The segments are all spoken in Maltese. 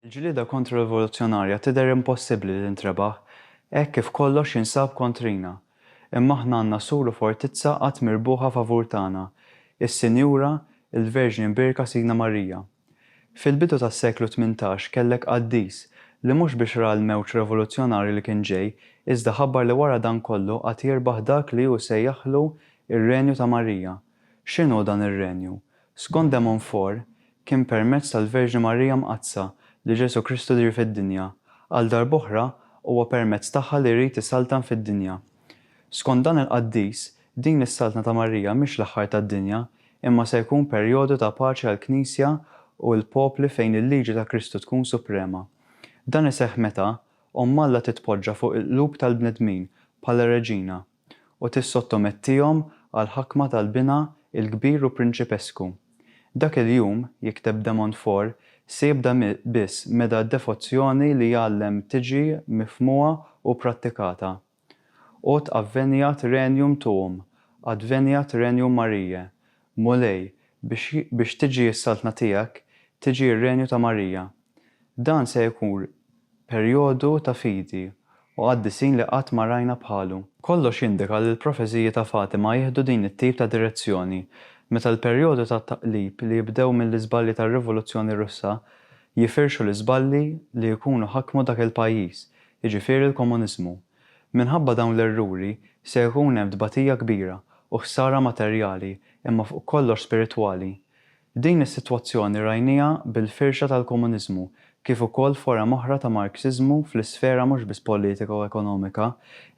Il-ġlieda kontra-rivoluzzjonarja tidher impossibbli li tintrebaħ hekk kif kollox jinsab kontrina, imma aħna għandna sur u fortizza qatt mirbuħa favur tagħna, is-Sinjura il-Verġni Birka Signa Marija. Fil-bidu tas-seklu 18 kellek Qaddis li mhux biex ra l-mewġ rivoluzzjonarju li kien ġej, iżda ħabbar li wara dan kollu qatt jirbaħ dak li hu sejjaħlu ir-Renju ta' Marija. X'inhu dan ir-Renju? Skont De Montfort, kien permezz tal-Verġni Marija Mqazza li Ġesu Kristu dir fid-dinja, għal darb'oħra huwa permezz tagħha li jrid isaltan fid-dinja. Skont dan il-Qaddis, din is-saltna ta' Marija mhix l-aħħar tad-dinja, imma se jkun perjodu ta' paċi għall-Knisja u l-popli fejn il-liġi ta' Kristu tkun suprema. Dan iseħħ meta Omm Alla titpoġġa fuq il-qlub tal-bnedmin bħala reġina u tissottomettihom għal ħakma tal-bina il-kbir u prinċipesku. Dak il-jum, jikteb De Montfort, se jibda biss meta d-devozzjoni li jgħallem tiġi mifhmuha u prattikata. Ut avvenjat Regnum tuum, advenjat Regnum Mariae, mulej biex tiġi s-saltna tiegħek, tiġi r-Renju ta' Marija. Dan se jkun perjodu ta' fidi u għaddisin li qatt ma rajna bħalu. Kollox jindika li l-profeżiji ta' Fatima jieħdu din it-tip ta' direzzjoni, meta l-perjodu ta' taqlib li jibdew mill-iżballi tar-Rivoluzzjoni Russa jifirxu l-iżballi li jkunu ħakmu dak il-pajjiż, jiġifieri l-komuniżmu. Minħabba dawn l-erruri se jkun hemm tbatija kbira u ħsara materjali imma fuq kollox spiritwali. Din is-sitwazzjoni rajniha bil-firxa tal-komuniżmu kif ukoll foram oħra ta' Marxiżmu fl-isfera mhux biss politika u ekonomika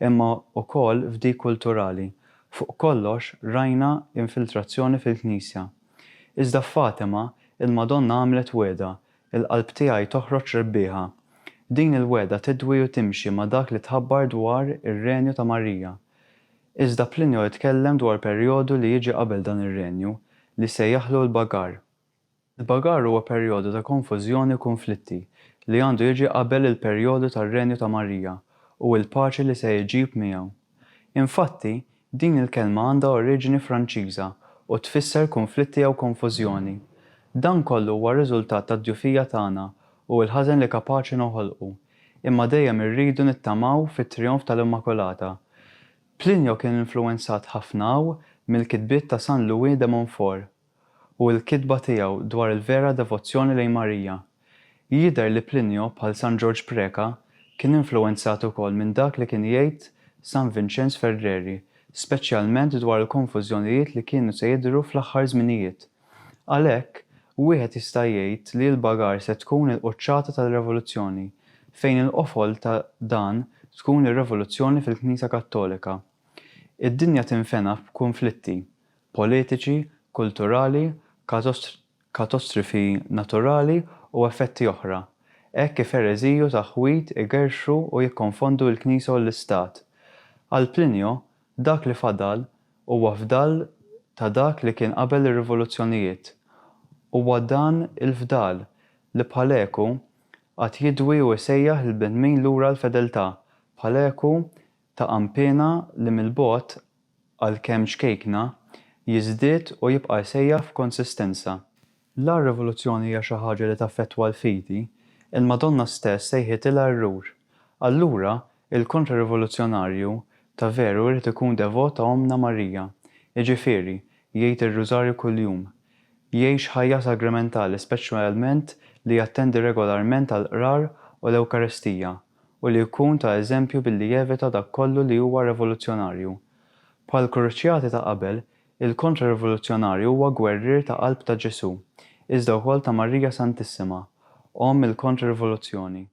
imma wkoll f'dik kulturali. Fuq kollox rajna infiltrazzjoni fil-Knisja. Iżda f'Fatima il-Madonna għamlet weda, il-qalb tiegħi toħroġ rebbieħa. Din il-weda tidwi u timxi ma' dak li tħabbar dwar ir-Renju ta' Marija. Iżda Plinio jitkellem dwar perjodu li jiġi qabel dan ir-Renju li sejjaħlu l-Bagar. Il-Bagar huwa perjodu ta' konfużjoni u konflitti li għandu jiġi qabel il-perjodu tar-Renju ta' Marija u l-paċi li se jġib miegħu. Infatti, din il-kelma għandha oriġini Franċiża u tfisser konflitti jew konfużjoni. Dan kollu huwa riżultat tad-djufija tagħna u l-ħażen li kapaċi noħolqu, imma dejjem irridu nittamaw fit-trionf tal-Immakolata. Plinio kien influwenzat ħafna mill-kitbiet ta' San Louis de Montfort u l-kitba tiegħu dwar il-vera devozzjoni lejn Marija. Jidher li Plinio bħal San George Preka kien influwenzat ukoll minn dak li kien jgħid San Vincenz Ferreri, speċjalment dwar il-konfużjonijiet li kienu se jidhru fl-aħħar żminijiet. Għalhekk, wieħed jista' jgħid li l-Bagar se tkun il-quċċata tal-Revoluzzjoni, fejn il-qofol ta' dan tkun ir-Revoluzzjoni fil-Knisja Kattolika. Id-dinja tinfena b'konflitti politiċi, kulturali, katastrofi naturali u effetti oħra, hekk kif ereżiju ta' ħwid igerxu u jikkonfondu l-Knisja u l-Istat. Għal Plinio, dak li fadal huwa fdal ta' dak li kien qabel ir-rivoluzzjonijiet. Huwa dan il-fdal li bħaleku qatt jidwi u jsejjaħ il-bnedmin lura l-fedeltà, bħaleku ta' qampena li mill-bogħod għalkemm xkejkna jiżdied u jibqa' jsejjaħ f'konsistenza. L-rivoluzzjoni hija xi ħaġa li taffettwa l-fidi, il-Madonna stess sejħitilha r-rur. Allura il-kontra-rivoluzzjonarju ta' veru irid ikun devot ta' Ommna Marija, jiġifieri jgħid ir-Rużarju kuljum, jgħix ħajja sagramentali speċjalment li jattendi regolarment għall-qrar u l-Ewkaristija u li jkun ta' eżempju billi jevita dak kollu li huwa rivoluzzjonarju. Bħal kruċjati ta' qabel, il-kontra-rivoluzzjonarju huwa gwerrier ta' qalb ta' Ġesu, iżda wkoll ta' Marija Santissima, Omm il-kontra-rivoluzzjoni.